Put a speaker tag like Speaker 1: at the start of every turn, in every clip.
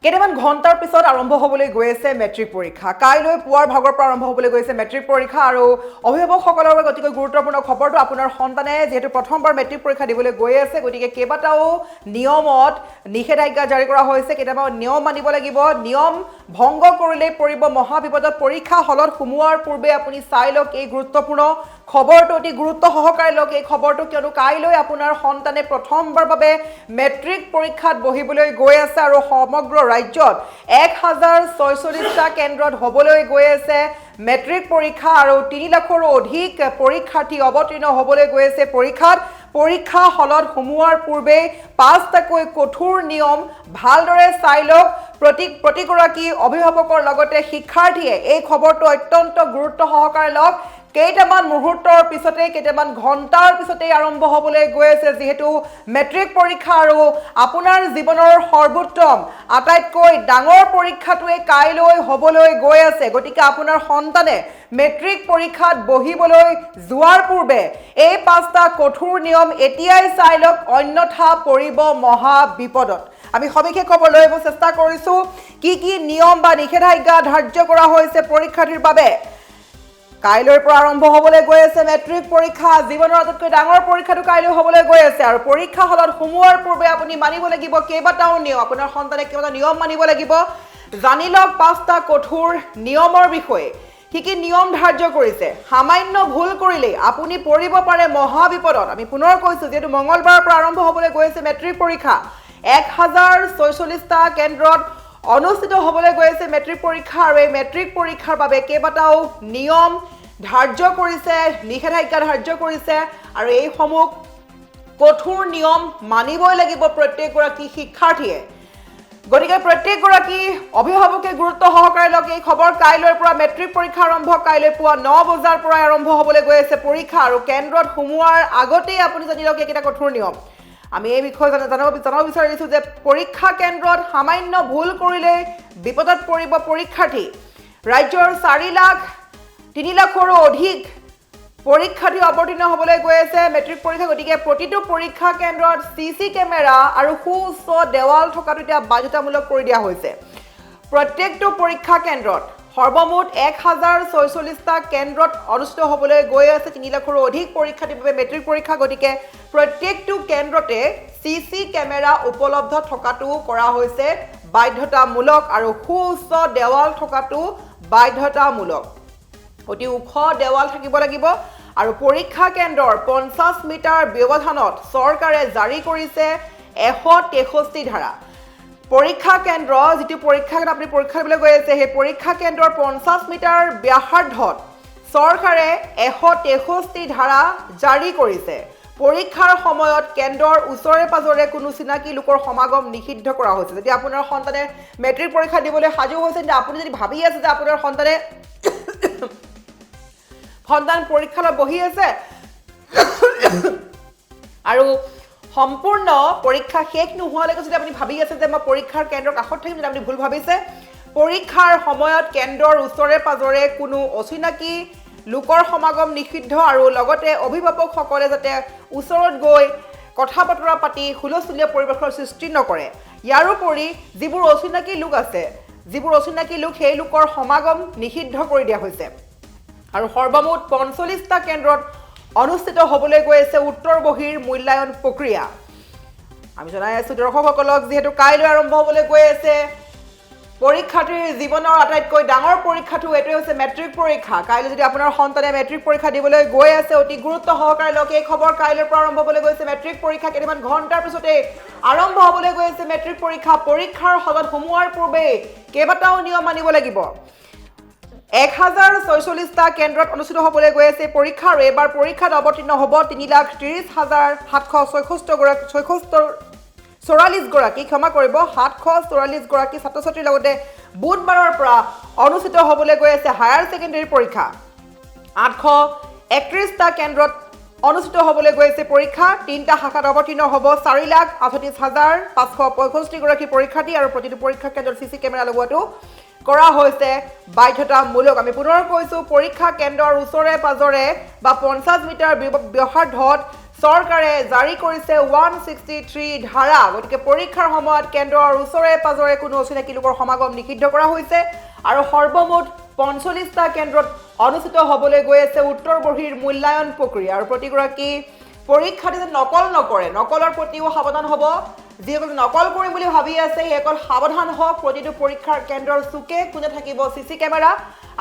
Speaker 1: কেইটামান ঘণ্টাৰ পিছত আৰম্ভ হ'বলৈ গৈ আছে মেট্ৰিক পৰীক্ষা কাইলৈ পুৱাৰ ভাগৰ পৰা আৰম্ভ হ'বলৈ গৈছে মেট্ৰিক পৰীক্ষা আৰু অভিভাৱকসকলৰ বাবে অতিকৈ গুৰুত্বপূৰ্ণ খবৰটো আপোনাৰ সন্তানে যেহেতু প্ৰথমবাৰ মেট্ৰিক পৰীক্ষা দিবলৈ গৈ আছে গতিকে কেইবাটাও নিয়মত নিষেধাজ্ঞা জাৰি কৰা হৈছে কেইটামান নিয়ম মানিব লাগিব নিয়ম ভংগ কৰিলে পৰিব মহাবিপদত পৰীক্ষা হলত সোমোৱাৰ পূৰ্বে আপুনি চাই লওক এই গুৰুত্বপূৰ্ণ খবৰটো অতি গুৰুত্ব সহকাৰে লওক এই খবৰটো কিয়নো কাইলৈ আপোনাৰ সন্তানে প্ৰথমবাৰ বাবে মেট্ৰিক পৰীক্ষাত বহিবলৈ গৈ আছে আৰু সমগ্ৰ ৰাজ্যত 1046টা কেন্দ্ৰত হ'বলৈ গৈ আছে মেট্ৰিক পৰীক্ষা আৰু 3 লাখৰো অধিক পৰীক্ষাৰ্থী অৱতীৰ্ণ হ'বলৈ গৈ আছে পৰীক্ষাত পৰীক্ষা হলত সোমোৱাৰ পূৰ্বে 5টাকৈ কঠোৰ নিয়ম ভালদৰে চাই লওক প্ৰতিগৰাকী অভিভাৱকৰ লগতে শিক্ষাৰ্থীয়ে এই খবৰটো অত্যন্ত গুৰুত্ব সহকাৰে লওক কেইটামান মুহূৰ্তৰ পিছতে কেইটামান ঘণ্টাৰ পিছতে আৰম্ভ হ'বলৈ গৈ আছে যেহেতু মেট্ৰিক পৰীক্ষা আৰু আপোনাৰ জীৱনৰ সৰ্বোত্তম আটাইতকৈ ডাঙৰ পৰীক্ষাটোৱে কাইলৈ হ'বলৈ গৈ আছে গতিকে আপোনাৰ সন্তানে মেট্ৰিক পৰীক্ষাত বহিবলৈ যোৱাৰ পূৰ্বে এই 5টা কঠোৰ নিয়ম এতিয়াই চাই লওক অন্যথা পৰিব মহা বিপদত আমি সবিশেষ খবৰ লৈ আহিব চেষ্টা কৰিছো কি নিয়ম বা নিষেধাজ্ঞা ধাৰ্য কৰা হৈছে পৰীক্ষাৰ্থীৰ বাবে কাইলৈৰ পৰা আৰম্ভ হ'বলৈ গৈ আছে মেট্ৰিক পৰীক্ষা জীৱনৰ আটাইতকৈ ডাঙৰ পৰীক্ষাটো কাইলৈ হ'বলৈ গৈ আছে আৰু পৰীক্ষা হলত সোমোৱাৰ পূৰ্বে আপুনি মানিব লাগিব কেইবাটাও নিয়ম আপোনাৰ সন্তানে কেইবাটাও নিয়ম মানিব লাগিব জানি লওক 5টা কঠোৰ নিয়মৰ বিষয়ে কি নিয়ম ধাৰ্য কৰিছে সামান্য ভুল কৰিলে আপুনি পৰিব পাৰে মহা বিপদত আমি পুনৰ কৈছো যেহেতু মঙ্গলবাৰৰ পৰা আৰম্ভ হ'বলৈ গৈ আছে মেট্ৰিক পৰীক্ষা 1046টা কেন্দ্ৰত অনুষ্ঠিত হ'বলৈ গৈ আছে মেট্ৰিক পৰীক্ষা আৰু এই মেট্ৰিক পৰীক্ষাৰ বাবে কেইবাটাও নিয়ম ধাৰ্য কৰিছে নিষেধাজ্ঞা ধাৰ্য কৰিছে আৰু এই সমূহ কঠোৰ নিয়ম মানিবই লাগিব প্ৰত্যেকগৰাকী শিক্ষাৰ্থীয়ে গতিকে প্ৰত্যেকগৰাকী অভিভাৱকে গুৰুত্ব সহকাৰে লওক এই খবৰ কাইলৈৰ পৰা মেট্ৰিক পৰীক্ষা আৰম্ভ কাইলৈ পুৱা 9 বজাৰ পৰা আৰম্ভ হ'বলৈ গৈ আছে পৰীক্ষা আৰু কেন্দ্ৰত সোমোৱাৰ আগতেই আপুনি জানি লওক এইকেইটা কঠোৰ নিয়ম আমি এই বিষয়ে জানিব বিচাৰিছো যে পৰীক্ষা কেন্দ্ৰত সামান্য ভুল কৰিলে বিপদত পৰিব পৰীক্ষাৰ্থী ৰাজ্যৰ 3 লাখৰো অধিক পৰীক্ষাৰ্থী অৱতীৰ্ণ হ'বলৈ গৈ আছে মেট্ৰিক পৰীক্ষা গতিকে প্ৰতিটো পৰীক্ষা কেন্দ্ৰত চিচি কেমেৰা আৰু সুউচ্চ দেৱাল থকাটো এতিয়া বাধ্যতামূলক কৰি দিয়া হৈছে প্ৰত্যেকটো পৰীক্ষা কেন্দ্ৰত সৰ্বমুঠ 1046টা কেন্দ্ৰত অনুষ্ঠিত হ'বলৈ গৈ আছে 3 লাখৰো অধিক পৰীক্ষাৰ্থীৰ বাবে মেট্ৰিক পৰীক্ষা গতিকে প্ৰত্যেকটো কেন্দ্ৰতে চিচি কেমেৰা উপলব্ধ থকাটো কৰা হৈছে বাধ্যতামূলক আৰু সুউচ্চ দেৱাল থকাটো বাধ্যতামূলক অতি ওখ দেৱাল থাকিব লাগিব আৰু পৰীক্ষা কেন্দ্ৰৰ 50 মিটাৰ ব্যৱধানত চৰকাৰে জাৰি কৰিছে 163 ধাৰা পৰীক্ষা কেন্দ্ৰ যেটি পৰীক্ষা আপুনি পৰীক্ষা দিবলৈ গৈ আছে সেই পৰীক্ষা কেন্দ্ৰৰ 50 মিটাৰ ব্যাসাৰ্ধত চৰকাৰে 163 ধাৰা জাৰি কৰিছে পৰীক্ষাৰ সময়ত কেন্দ্ৰৰ ওচৰে পাজৰে কোনো চিনাকি লোকৰ সমাগম নিষিদ্ধ কৰা হৈছে যদি আপোনাৰ সন্তানে মেট্ৰিক পৰীক্ষা দিবলৈ সাজু হৈছে যে আপুনি যদি ভাবি আছে যে আপোনাৰ সন্তানে পৰীক্ষালৈ বহি আছে আৰু সম্পূৰ্ণ পৰীক্ষা শেষ নোহোৱালৈকে যদি আপুনি ভাবি আছে যে মই পৰীক্ষাৰ কেন্দ্ৰৰ কাষত থাকিম যদি আপুনি ভুল ভাবিছে পৰীক্ষাৰ সময়ত কেন্দ্ৰৰ ওচৰে পাজৰে কোনো অচিনাকি লোকৰ সমাগম নিষিদ্ধ আৰু লগতে অভিভাৱকসকলে যাতে ওচৰত গৈ কথা বতৰা পাতি হুলস্থুলীয়া পৰিৱেশৰ সৃষ্টি নকৰে ইয়াৰোপৰি যিবোৰ অচিনাকি লোক আছে সেই লোকৰ সমাগম নিষিদ্ধ কৰি দিয়া হৈছে আৰু সৰ্বমুঠ 45টা কেন্দ্ৰত অনুষ্ঠিত হ'বলৈ গৈ আছে উত্তৰ বহিৰ মূল্যায়ন প্ৰক্ৰিয়া আমি জনাই আছো দৰ্শকসকলক যেহেতু কাইলৈ আৰম্ভ হ'বলৈ গৈ আছে পৰীক্ষাৰ্থীৰ জীৱনৰ আটাইতকৈ ডাঙৰ পৰীক্ষাটো এটোৱে হৈছে মেট্ৰিক পৰীক্ষা কাইলৈ যদি আপোনাৰ সন্তানে মেট্ৰিক পৰীক্ষা দিবলৈ গৈ আছে অতি গুৰুত্ব সহকাৰে লওক এই খবৰ কাইলৈৰ পৰা আৰম্ভ হ'বলৈ গৈছে মেট্ৰিক পৰীক্ষা কেইটামান ঘণ্টাৰ পিছতে আৰম্ভ হ'বলৈ গৈ আছে মেট্ৰিক পৰীক্ষাৰ হলত সোমোৱাৰ পূৰ্বে কেইবাটাও নিয়ম মানিব লাগিব 1046টা কেন্দ্ৰত অনুষ্ঠিত হ'বলৈ গৈ আছে পৰীক্ষা আৰু এবাৰ পৰীক্ষাত অৱতীৰ্ণ হ'ব 3,30,744 গৰাকী ক্ষমা কৰিব 744 গৰাকী ছাত্ৰ ছাত্ৰীৰ লগতে বুধবাৰৰ পৰা অনুষ্ঠিত হ'বলৈ গৈ আছে হায়াৰ ছেকেণ্ডাৰী পৰীক্ষা 831টা কেন্দ্ৰত অনুষ্ঠিত হ'বলৈ গৈ আছে পৰীক্ষা 3টা শাখাত অৱতীৰ্ণ হ'ব 4,38,565 গৰাকী পৰীক্ষাৰ্থী আৰু প্ৰতিটো পৰীক্ষা কেন্দ্ৰত চিচি কেমেৰা লগোৱাটো কৰা হৈছে বাধ্যতামূলক আমি পুনৰ কৈছো পৰীক্ষা কেন্দ্ৰৰ ওচৰে পাজৰে বা 50 মিটাৰ ব্যাসাৰ্ধত চৰকাৰে জাৰি কৰিছে 163 ধাৰা গতিকে পৰীক্ষাৰ সময়ত কেন্দ্ৰৰ ওচৰে পাজৰে কোনো অচিনাকি লোকৰ সমাগম নিষিদ্ধ কৰা হৈছে আৰু সৰ্বমুঠ 45টা কেন্দ্ৰত অনুষ্ঠিত হ'বলৈ গৈ আছে উত্তৰ বৰ্হিৰ মূল্যায়ন প্ৰক্ৰিয়া আৰু প্ৰতিগৰাকী পৰীক্ষাৰ্থী নকল নকৰে নকলৰ প্ৰতিও সাৱধান হ'ব যিসকলে নকল কৰিম বুলি ভাবি আছে সেইসকল সাৱধান হওক প্ৰতিটো পৰীক্ষাৰ কেন্দ্ৰৰ চুকে কোণে থাকিব চিচি কেমেৰা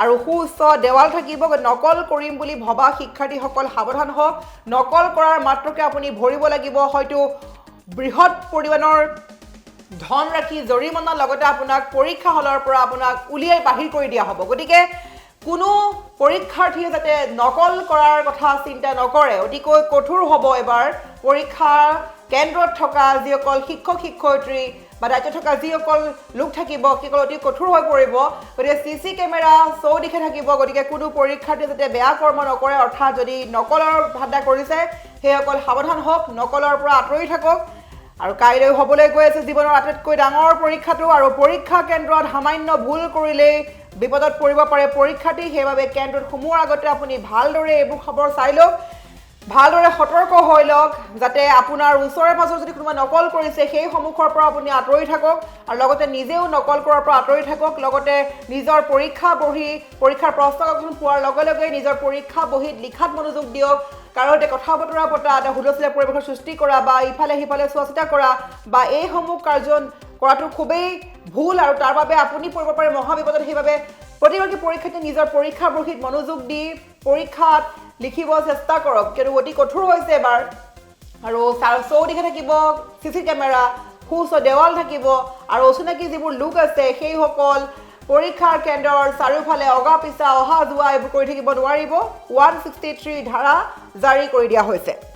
Speaker 1: আৰু সুউচ্চ দেৱাল থাকিব নকল কৰিম বুলি ভবা শিক্ষাৰ্থীসকল সাৱধান হওক নকল কৰাৰ মাত্ৰকে আপুনি ভৰিব লাগিব হয়তো বৃহৎ পৰিমাণৰ ধন ৰাখি জৰিমনা লগতে আপোনাক পৰীক্ষা হলৰ পৰা আপোনাক উলিয়াই বাহিৰ কৰি দিয়া হ'ব গতিকে কোনো পৰীক্ষাৰ্থীয়ে যাতে নকল কৰাৰ কথা চিন্তা নকৰে অতিকৈ কঠোৰ হ'ব এবাৰ পৰীক্ষা কেন্দ্ৰত থকা যিসকল শিক্ষক শিক্ষয়িত্ৰী বা দায়িত্বত থকা যিসকল লোক থাকিব সেইসকল অতি কঠোৰ হৈ পৰিব গতিকে চিচি কেমেৰা চৌদিশে থাকিব গতিকে কোনো পৰীক্ষাৰ্থীয়ে যাতে বেয়া কৰ্ম নকৰে অৰ্থাৎ যদি নকলৰ ধান্দা কৰিছে সেইসকল সাৱধান হওক নকলৰ পৰা আঁতৰি থাকক আৰু কাইলৈ হ'বলৈ গৈ আছে জীৱনৰ আটাইতকৈ ডাঙৰ পৰীক্ষাটো আৰু পৰীক্ষা কেন্দ্ৰত সামান্য ভুল কৰিলেই বিপদত পৰিব পাৰে পৰীক্ষাৰ্থী সেইবাবে কেন্দ্ৰত সোমোৱাৰ আগতে আপুনি ভালদৰে এইবোৰ খবৰ চাই লওক ভালদৰে সতৰ্ক হৈ লওক যাতে আপোনাৰ ওচৰে পাজৰে যদি কোনোবা নকল কৰিছে সেই সন্মুখৰ পৰা আপুনি আঁতৰি থাকক আৰু লগতে নিজেও নকল কৰাৰ পৰা আঁতৰি থাকক লগতে নিজৰ পৰীক্ষাৰ প্ৰশ্নকাকতখন পোৱাৰ লগে লগে নিজৰ পৰীক্ষা বহীত লিখাত মনোযোগ দিয়ক কাৰো সৈতে কথা বতৰা পতা এটা হুলস্থুলীয়া পৰিৱেশৰ সৃষ্টি কৰা বা ইফালে সিফালে চোৱা চিতা কৰা বা এইসমূহ কাৰ্য কৰাটো খুবেই ভুল আৰু তাৰ বাবে আপুনি পৰিব পাৰে মহাবিপদত সেইবাবে প্ৰতিগৰাকী পৰীক্ষাৰ্থীয়ে নিজৰ পৰীক্ষা বহীত মনোযোগ দি পৰীক্ষাত লিখিব চেষ্টা কৰক কিয়নো অতি কঠোৰ হৈছে এবাৰ আৰু চৌদিশে থাকিব চিচি কেমেৰা সুউচ্চ দেৱাল থাকিব আৰু অচিনাকি যিবোৰ লোক আছে সেইসকল পৰীক্ষাৰ কেন্দ্ৰৰ চাৰিওফালে অগা পিছা অহা যোৱা এইবোৰ কৰি থাকিব নোৱাৰিব 163 ধাৰা জাৰি কৰি দিয়া হৈছে